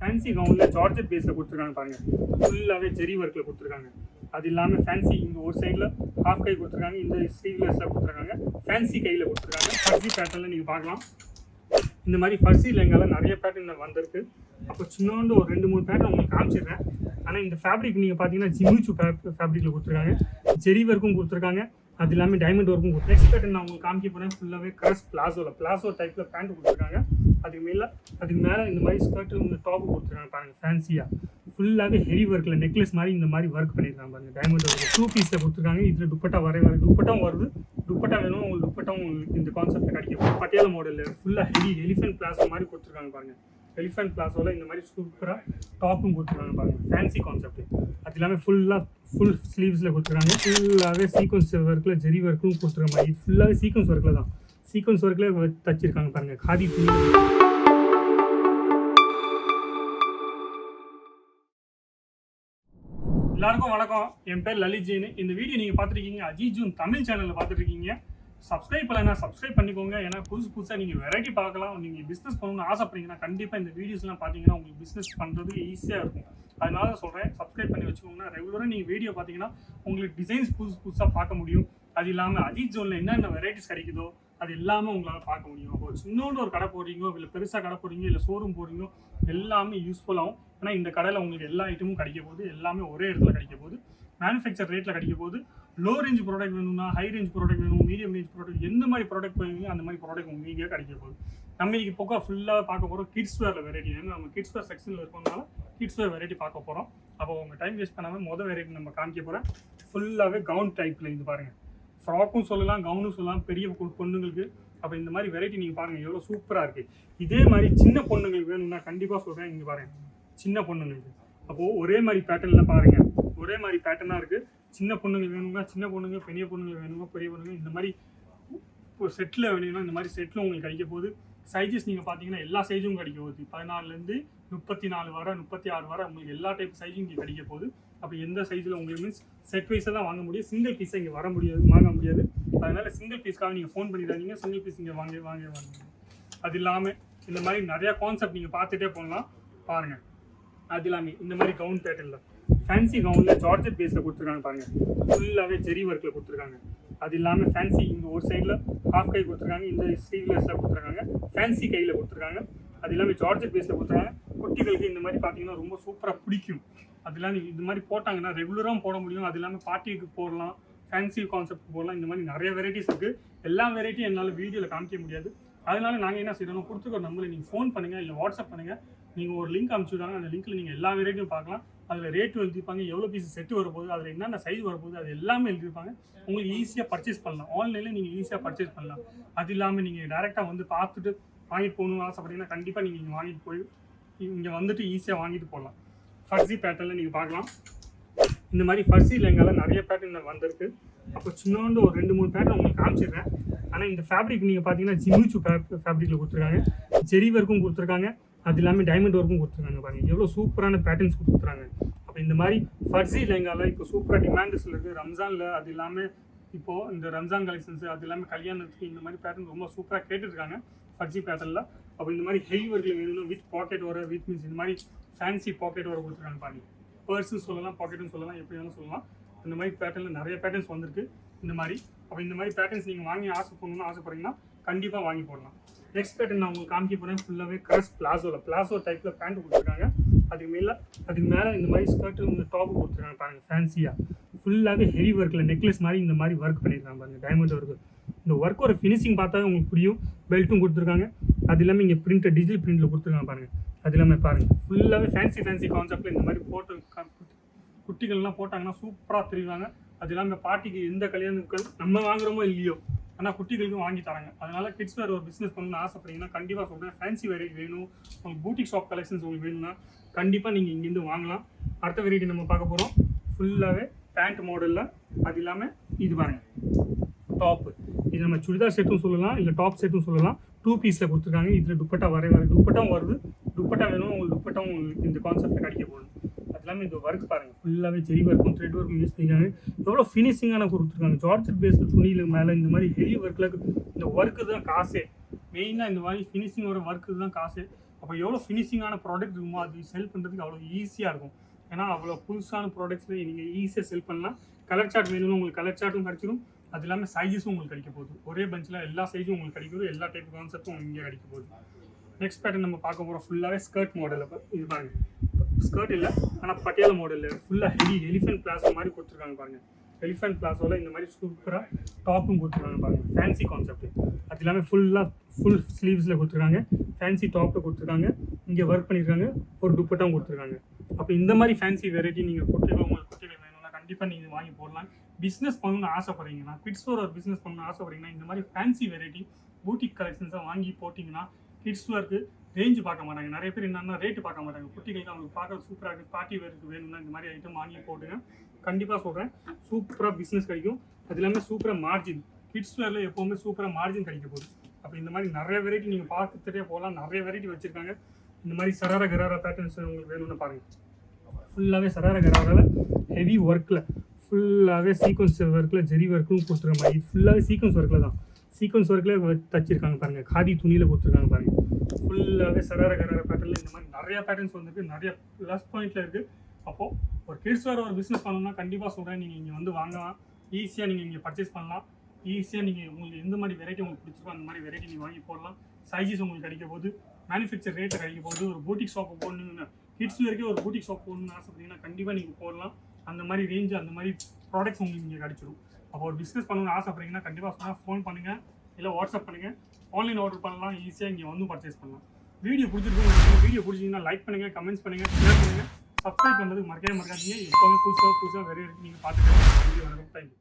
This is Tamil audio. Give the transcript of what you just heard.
ஃபேன்சி கவுனில் ஜார்ஜெட் பேஸில் கொடுத்துருக்காங்க பாருங்கள். ஃபுல்லாகவே ஜெரி ஒர்க்கில் கொடுத்துருக்காங்க. அது இல்லாமல் ஃபேன்சி இங்கே ஒரு சைடில் ஹாஃப் கை கொடுத்துருக்காங்க, இந்த ஸ்லீவ்லெஸில் கொடுத்துருக்காங்க, ஃபேன்சி கையில் கொடுத்துருக்காங்க. ஃபர்சி பேட்டர்னில் நீங்கள் பார்க்கலாம். இந்த மாதிரி ஃபர்சி லெங்காவில் நிறைய பேட்டர்ன் வந்திருக்கு. அப்போ சின்னோண்டு ஒரு 2-3 பேட்டர்ன் உங்களுக்கு காமிச்சிடுறேன். ஆனால் இந்த ஃபேப்ரிக் நீங்கள் பார்த்தீங்கன்னா ஜிமிச்சு ஃபேப்ரிக்கில் கொடுத்துருக்காங்க, ஜெரி ஒர்க்கும் கொடுத்துருக்காங்க, அது இல்லாமல் டைமண்ட் ஒர்க்கும் கொடுத்து. நெக்ஸ்ட் பேட்டர்ன் நான் உங்களுக்கு காமிக்க போகிறேன். ஃபுல்லாகவே க்ரஸ் பிளாசோ டைப்பில் பேண்ட் கொடுத்துருக்காங்க. அதுக்கு மேலே இந்த மாதிரி ஸ்கர்ட்டு இந்த டாப்பு கொடுத்துருக்காங்க பாருங்கள். ஃபேன்சியாக ஃபுல்லாகவே ஹெவி ஒர்க்கில் நெக்லஸ் மாதிரி இந்த மாதிரி ஒர்க் பண்ணியிருக்காங்க பாருங்கள். டைமண்ட் ஒர்க் 2 பீஸில் கொடுத்துருக்காங்க. இதில் துப்பட்டா துப்பட்டாவும் வருது. துப்பட்டா வேணும் உங்களுக்கு, துப்பட்டாவும் உங்களுக்கு இந்த கான்செப்ட் கிடைக்கும். பட்டியாலா மாடலில் ஃபுல்லாக ஹெவி எலிஃபென்ட் பிளாசோ மாதிரி கொடுத்துருக்காங்க பாருங்கள். எலிஃபென்ட் பிளாஸோவில் இந்த மாதிரி சூப்பராக டாப்பும் கொடுத்துருக்காங்க பாருங்கள். Fancy concept. அது எல்லாமே ஃபுல் ஸ்லீவ்ஸில் கொடுத்துருக்காங்க. ஃபுல்லாகவே சீக்வன்ஸ் ஒர்க்கில் ஜெரி ஒர்க்கும் கொடுத்துருக்க மாதிரி ஃபுல்லாகவே சீக்வன்ஸ் ஒர்க்கில் தான் சீக்வன்ஸ் ஒர்க்கில் தச்சிருக்காங்க பாருங்கள். காதி துணி. எல்லாருக்கும் வணக்கம். என் பேர் லலித் ஜெயின். இந்த வீடியோ நீங்கள் பார்த்துருக்கீங்க அஜித் ஜூன் தமிழ் சேனலில் பார்த்துருக்கீங்க. சப்ஸ்கிரைப் பண்ணலைன்னா சப்ஸ்கிரைப் பண்ணிக்கோங்க. ஏன்னா புதுசாக நீங்கள் வெரைட்டி பார்க்கலாம். நீங்கள் பிஸ்னஸ் பண்ணணும்னு ஆசைப்படுறீங்கன்னா கண்டிப்பாக இந்த வீடியோஸ்லாம் பார்த்தீங்கன்னா உங்களுக்கு பிஸ்னஸ் பண்ணுறதுக்கு ஈஸியாக இருக்கும். அதனால சொல்கிறேன், சப்ஸ்கிரைப் பண்ணி வச்சுக்கோங்கன்னா ரெகுலராக நீங்கள் வீடியோ பார்த்தீங்கன்னா உங்களுக்கு டிசைன்ஸ் புதுசாக பார்க்க முடியும். அது இல்லாமல் அஜித் ஜோனில் என்னென்ன வெரைட்டிஸ் கிடைக்குதோ அது எல்லாமே உங்களால் பார்க்க முடியும். அப்போ சின்னோண்டு ஒரு கடை போடுறீங்களோ, இல்லை பெருசாக கடை போடுறீங்க, இல்லை ஷோரூம் போடுறீங்களோ எல்லாமே யூஸ்ஃபுல்லாகும். ஏன்னா இந்த கடையில் உங்களுக்கு எல்லா ஐட்டமும் கிடைக்க போகுது. எல்லாமே ஒரே இடத்துல கிடைக்க போகுது. மேனுஃபேக்சர் ரேட்டில் கிடைக்க போகுது. லோ ரேஞ்ச் ப்ராடக்ட் வேணும்னா, ஹை ரேஞ்ச் ப்ராடக்ட் வேணும், மீடியம் ரேஞ்ச் ப்ராடக்ட், எந்த மாதிரி ப்ராடக்ட் பண்ணுவீங்க அந்த மாதிரி ப்ராடக்ட் உங்களுக்கு கிடைக்க போகுது. நம்ம இன்னைக்கு போக ஃபுல்லாக பார்க்க போகிறோம் கிட்ஸ் வேரில் வெரைட்டி. ஏன்னா நம்ம கிட்ஸ் வேர் செக்ஷனில் இருக்கனால கிட்ஸ் வேர் வெரைட்டி பார்க்க போகிறோம். அப்போ உங்கள் டைம் வேஸ்ட் பண்ணாமல் வெரைட்டி நம்ம காமிக்க போகிறேன். ஃபுல்லாகவே கவுன் டைப்பில் இது பாருங்கள். ஃப்ராக்கும் சொல்லலாம், கவுனும் சொல்லலாம், பெரிய பொண்ணுங்களுக்கு. அப்போ இந்த மாதிரி வெரைட்டி நீங்கள் பாருங்கள் எவ்வளோ சூப்பராக இருக்குது. இதே மாதிரி சின்ன பொண்ணுங்களுக்கு வேணும்னா கண்டிப்பாக சொல்கிறேன், இங்கே பாருங்கள் சின்ன பொண்ணுங்களுக்கு. அப்போது ஒரே மாதிரி பேட்டர்னில் பாருங்கள், ஒரே மாதிரி பேட்டர்னாக இருக்குது. சின்ன பொண்ணுங்களுக்கு வேணும்னா சின்ன பொண்ணுங்க, பெரிய பொண்ணுங்களுக்கு வேணும்னா பெரிய பொண்ணுங்க. இந்த மாதிரி இப்போ செட்டில் வேணும்னா இந்த மாதிரி செட்டில் உங்களுக்கு கிடைக்க போகுது. சைஸஸ் நீங்கள் பார்த்தீங்கன்னா எல்லா சைஸும் கிடைக்க போகுது. 14லேருந்து 34 வர 36 வர உங்களுக்கு எல்லா டைப் சைஸும் இங்கே கிடைக்க போகுது. அப்போ எந்த சைஸில் உங்களுக்கு மீன்ஸ் செட் வைஸாக தான் வாங்க முடியும். சிங்கிள் பீஸை இங்கே வாங்க முடியாது. அதனால் சிங்கிள் பீஸ்க்காக நீங்கள் ஃபோன் பண்ணிடாதீங்க. சிங்கிள் பீஸ் இங்கே வாங்க. அது இல்லாமல் இந்த மாதிரி நிறையா கான்செப்ட் நீங்கள் பார்த்துட்டே போகலாம் பாருங்கள். அது இல்லாமல் இந்த மாதிரி கவுன் பேட்டர்னில் ஃபேன்சி கவுனில் ஜார்ஜெட் பேஸில் கொடுத்துருக்காங்க பாருங்கள். ஃபுல்லாகவே ஜெரி ஒர்க்கில் கொடுத்துருக்காங்க. அது இல்லாமல் ஃபேன்சி இங்கே ஒரு சைடில் ஹாஃப் கை கொடுத்துருக்காங்க, இந்த ஸ்லீவ்லெஸில் கொடுத்துருக்காங்க, ஃபேன்சி கையில் கொடுத்துருக்காங்க. அது இல்லாமல் ஜார்ஜெட் பேஸில் கொடுத்துருக்காங்க. குட்டிகளுக்கு இந்த மாதிரி பார்த்தீங்கன்னா ரொம்ப சூப்பராக பிடிக்கும். அது இல்லாமல் இந்த மாதிரி போட்டாங்கன்னா ரெகுலராக போட முடியும். அது இல்லாமல் பார்ட்டிக்கு போடலாம், ஃபேன்சி கான்செப்ட் போடலாம். இந்த மாதிரி நிறைய வெரைட்டிஸ் இருக்குது. எல்லா வெரைட்டியும் என்னால் வீடியோவில் காமிக்க முடியாது. அதனால நாங்கள் என்ன செய்யணும், கொடுத்துருக்க நம்பரை நீங்கள் ஃபோன் பண்ணுங்கள், இல்லை வாட்ஸ்அப் பண்ணுங்கள். நீங்கள் ஒரு லிங்க் அனுப்பிச்சுடுவாங்க. அந்த லிங்க்கில் நீங்கள் எல்லா வெரைட்டியும் பார்க்கலாம். அதில் ரேட்டு எழுதிப்பாங்க, எவ்வளோ பீஸ் செட்டு வரப்போகுது, அதில் என்னென்ன சைஸ் வரப்போகுது, அது எல்லாமே எழுதிருப்பாங்க. உங்களுக்கு ஈஸியாக பர்ச்சேஸ் பண்ணலாம். ஆன்லைனில் நீங்கள் ஈஸியாக பர்ச்சேஸ் பண்ணலாம். அது இல்லாமல் நீங்கள் டேரெக்டாக வந்து பார்த்துட்டு வாங்கிட்டு போகணும்னு ஆசைப்பட்டீங்கன்னா கண்டிப்பாக நீங்கள் இங்கே வாங்கிட்டு போய் இங்கே வந்துட்டு ஈஸியாக வாங்கிட்டு போகலாம். ஃபர்சி பேட்டர்னில் நீங்கள் பார்க்கலாம். இந்த மாதிரி ஃபர்சி லெங்காவில் நிறைய பேட்டர்ன் வந்திருக்கு. அப்போ சின்னோண்டு ஒரு 2-3 பேட்டர்ன் உங்களுக்கு காமிச்சிடுறேன். ஆனால் இந்த ஃபேப்ரிக் நீங்கள் பார்த்தீங்கன்னா ஜிமிச்சு ஃபேப்ரிக்கில் கொடுத்துருக்காங்க, ஜெரி ஒர்க்கும் கொடுத்துருக்காங்க, அது இல்லாமல் டைமண்ட் ஒர்க்கும் கொடுத்துருக்காங்க பாருங்கள். எவ்வளோ சூப்பரான பேட்டர்ன்ஸ் கொடுத்துருக்காங்க. அப்போ இந்த மாதிரி ஃபர்சி லெங்காவில் இப்போ சூப்பராக டிமாண்டஸில் இருக்குது ரம்ஜானில். அது இல்லாமல் இப்போது இந்த ரம்ஜான் கலெக்ஷன்ஸ், அது இல்லாமல் கல்யாணத்துக்கு இந்த மாதிரி பேட்டர்ன் ரொம்ப சூப்பராக கேட்டுருக்காங்க ஃபர்சி பேட்டர்னில். அப்போ இந்த மாதிரி ஹெவி ஒர்க்கில் வேணும்னா வித் பாக்கெட் வர, வித் மீன்ஸ் இந்த மாதிரி ஃபேன்சி பாக்கெட் வர கொடுத்துருக்காங்க பாருங்கள். பர்ஸும் சொல்லலாம், பாக்கெட்டும் சொல்லலாம், எப்படி வேணும் சொல்லலாம். இந்த மாதிரி பேட்டர்னில் நிறைய பேட்டர்ன்ஸ் வந்திருக்கு இந்த மாதிரி. அப்போ இந்த மாதிரி பேட்டர்ன்ஸ் நீங்கள் வாங்கி ஆசைப்பட்றீங்கன்னா கண்டிப்பாக வாங்கி போடலாம். நெக்ஸ்ட் பேட்டர்ன் நான் உங்களுக்கு காமிக்க போகிறேன். ஃபுல்லாகவே க்ரஸ் பிளாசோ டைப்பில் பேண்ட் கொடுத்துருக்காங்க. அதுக்கு மேலே இந்த மாதிரி ஸ்கர்ட்டு இந்த டாப்பு கொடுத்துருக்காங்க பாருங்கள். ஃபேன்சியாக ஃபுல்லாகவே ஹெவி ஒர்க்கில் நெக்லஸ் மாதிரி இந்த மாதிரி ஒர்க் பண்ணியிருக்காங்க பாருங்கள். Diamond work. இந்த ஒர்க்கோட ஃபினிஷிங் பார்த்தாவே உங்களுக்கு புரியும். பெல்ட்டும் கொடுத்துருக்காங்க. அது இல்லாமல் இங்கே டிஜிட்டல் பிரிண்டில் கொடுத்துருக்காங்க பாருங்கள். அது இல்லாமல் பாருங்கள் ஃபுல்லாகவே ஃபேன்சி கான்செப்டில் இந்த மாதிரி போட்டு குட்டிகள்லாம் போட்டாங்கன்னா சூப்பராக தெரியுவாங்க. அது இல்லாமல் பார்ட்டிக்கு எந்த கல்யாணங்கள் நம்ம வாங்குகிறோமோ இல்லையோ, ஆனால் குட்டிகளுக்கும் வாங்கி தராங்க. அதனால் கிட்ஸ் வேறு ஒரு பிஸ்னஸ் பண்ணணும்னு ஆசைப்பட்டீங்கன்னா கண்டிப்பாக சொல்கிறேன், ஃபேன்சி வெரைட்டி வேணும், உங்களுக்கு பூட்டிக் ஷாப் கலெக்ஷன்ஸ் உங்களுக்கு வேணும்னா கண்டிப்பாக நீங்கள் இங்கேருந்து வாங்கலாம். அடுத்த வெரைட்டி நம்ம பார்க்க போகிறோம். ஃபுல்லாகவே பேண்ட் மாடலில். அது இல்லாமல் இது பாருங்கள் டாப்பு. இது நம்ம சுடிதார் செட்டும் சொல்லலாம், இல்லை டாப் செட்டும் சொல்லலாம். 2 பீஸில் கொடுத்துருக்காங்க. இதில் துப்பட்டா துப்பட்டாவும் வருது. துப்பட்டா வேணும் உங்களுக்கு, துப்பட்டாவும் உங்களுக்கு இந்த கான்செப்ட் கிடைக்க போகுது. அது இல்லாமல் இந்த ஒர்க் பாருங்கள் ஃபுல்லாகவே ஜெரி ஒர்க்கும் த்ரெட் ஒர்க்கும் யூஸ் பண்ணிக்காங்க. எவ்வளோ ஃபினிஷிங்கான கொடுத்துருக்காங்க. ஜார்ஜெட் பேஸில் துணியில் மேலே இந்த மாதிரி ஹெவி ஒர்க்கில் இந்த ஒர்க்கு தான் காசே. மெயினாக இந்த மாதிரி ஃபினிஷிங் வர ஒர்க்கு தான் காசு. அப்போ எவ்வளோ ஃபினிஷிங்கான ப்ராடக்ட் இருக்குமோ அது செல் பண்ணுறதுக்கு அவ்வளோ ஈஸியாக இருக்கும். ஏன்னா அவ்வளோ புதுசான ப்ராடக்ட்ஸில் நீங்கள் ஈஸியாக செல் பண்ணலாம். கலர் சார்ட் வேணும்னு உங்களுக்கு கலர் சார்ட்டும் கிடச்சிடும். அது இல்லாமல் சைஸஸும் உங்களுக்கு கிடைக்க போகுது. ஒரே பெஞ்சில் எல்லா சைஸும் உங்களுக்கு கிடைக்கும். எல்லா டைப் கான்செப்டும் உங்களுக்கு இங்கே கிடைக்க போகுது. நெக்ஸ்ட் பேட்டர்ன் நம்ம பார்க்க போகிறோம் ஃபுல்லாகவே ஸ்கர்ட் மாடலில். இது பாருங்க, ஸ்கர்ட் இல்லை ஆனால் பட்டியாலா மாடலில் ஃபுல்லாக ஹெவி எலிஃபென்ட் பிளாசோ மாதிரி கொடுத்துருக்காங்க பாருங்கள். எலிஃபென்ட் பிளாசோவில் இந்த மாதிரி சூப்பராக டாப்பும் கொடுத்துருக்காங்க பாருங்கள். Fancy concept. அது இல்லாமல் ஃபுல் ஸ்லீவ்ஸில் கொடுத்துருக்காங்க. ஃபேன்சி டாப்பில் கொடுத்துருக்காங்க. இங்கே ஒர்க் பண்ணியிருக்காங்க. ஒரு துப்பட்டாவும் கொடுத்துருக்காங்க. அப்போ இந்த மாதிரி ஃபேன்சி வெரைட்டி நீங்கள் உங்களுக்கு குட்டிகள் வேணும்னா கண்டிப்பாக நீங்கள் வாங்கி போடலாம். பிஸ்னஸ் பண்ணணும்னு ஆசைப்படுறீங்கன்னா, கிட்ஸ் வேர் ஒரு பிஸ்னஸ் பண்ணணும்னு ஆசைப்படுறீங்கன்னா இந்த மாதிரி ஃபேன்சி வெரைட்டி பூட்டிக் கலெக்ஷன்ஸை வாங்கி போட்டிங்கன்னா கிட்ஸ் வேருக்கு ரேஞ்சு பார்க்க மாட்டாங்க. நிறைய பேர் என்னன்னா ரேட்டு பார்க்க மாட்டாங்க. குட்டிகளுக்கு அவங்களுக்கு பார்க்க சூப்பராக இருக்குது. பார்ட்டி வேருக்கு வேணும்னா இந்த மாதிரி ஐட்டம் வாங்கி போட்டுங்க. கண்டிப்பாக சொல்கிறேன், சூப்பராக பிஸ்னஸ் கிடைக்கும். அது இல்லாமல் சூப்பராக மார்ஜின். கிட்ஸ் வேரில் எப்போவுமே சூப்பராக மார்ஜின் கிடைக்க போகுது. அப்போ இந்த மாதிரி நிறைய வெரைட்டி நீங்கள் பார்த்துட்டே போகலாம். நிறைய வெரைட்டி வச்சுருக்காங்க. இந்த மாதிரி சராரா கராரா பேட்டர்ன்ஸ் உங்களுக்கு வேணும்னு பாருங்கள். ஃபுல்லாகவே சராரா கராராவில் ஹெவி ஒர்க்கில் ஃபுல்லாகவே சீக்வன்ஸ் ஒர்க்கில் ஜெரி ஒர்க்கும் கொடுத்துருக்க மாதிரி ஃபுல்லாகவே சீக்வன்ஸ் ஒர்க்கில் தான். சீக்வன்ஸ் ஒர்க்கில் தச்சிருக்காங்க பாருங்கள். காதி துணியில் கொடுத்துருக்காங்க பாருங்கள். ஃபுல்லாகவே சராரா கராரா பேட்டர்னில் இந்த மாதிரி நிறையா பேட்டர்ன்ஸ் வந்துருக்கு. நிறைய ப்ளஸ் பாயிண்ட்டில் இருக்குது. அப்போது ஒரு கிட்ஸ் வேறு ஒரு பிஸ்னஸ் பண்ணணும்னா கண்டிப்பாக சொல்கிறேன், நீங்கள் இங்கே வந்து வாங்கலாம். ஈஸியாக நீங்கள் இங்கே பர்ச்சேஸ் பண்ணலாம். ஈஸியாக நீங்கள் உங்களுக்கு எந்த மாதிரி வெரைட்டி உங்களுக்கு பிடிச்சிருக்கோ அந்த மாதிரி வெரைட்டி நீங்கள் வாங்கி போடலாம். சைஸஸ் உங்களுக்கு கிடைக்க போகுது. மேனுஃபேக்சர் ரேட்டில் கிடைக்க போகுது. ஒரு பூட்டிக் ஷாப்பு போடணுன்னு கிட்ஸ் வரைக்கும் ஒரு பூட்டிக் ஷாப் போடணும்னு ஆசைப்பட்டீங்கன்னா கண்டிப்பாக நீங்கள் போடலாம். அந்த மாதிரி ரேஞ்சு அந்த மாதிரி ப்ராடக்ட்ஸ் உங்களுக்கு இங்கே கிடைச்சிடும். அப்போ ஒரு பிஸ்னஸ் பண்ணணும்னு ஆசைப்பட்றீங்கன்னா கண்டிப்பாக சொன்னால் ஃபோன் பண்ணுங்கள், இல்லை வாட்ஸ்அப் பண்ணுங்கள். ஆன்லைன் ஆர்டர் பண்ணலாம். ஈஸியாக இங்கே வந்து பர்ச்சேஸ் பண்ணலாம். வீடியோ பிடிச்சிங்கன்னா லைக் பண்ணுங்கள், கமெண்ட்ஸ் பண்ணுங்கள், ஷேர் பண்ணுங்கள். சப்ஸ்கிரைப் பண்ணுறதுக்கு மறக்கவே மறக்காதீங்க. எப்போவுமே புதுசாக வெரைட்டி நீங்கள் பார்த்துக்கலாம். வீடியோ வணக்கம். தேங்க்யூ.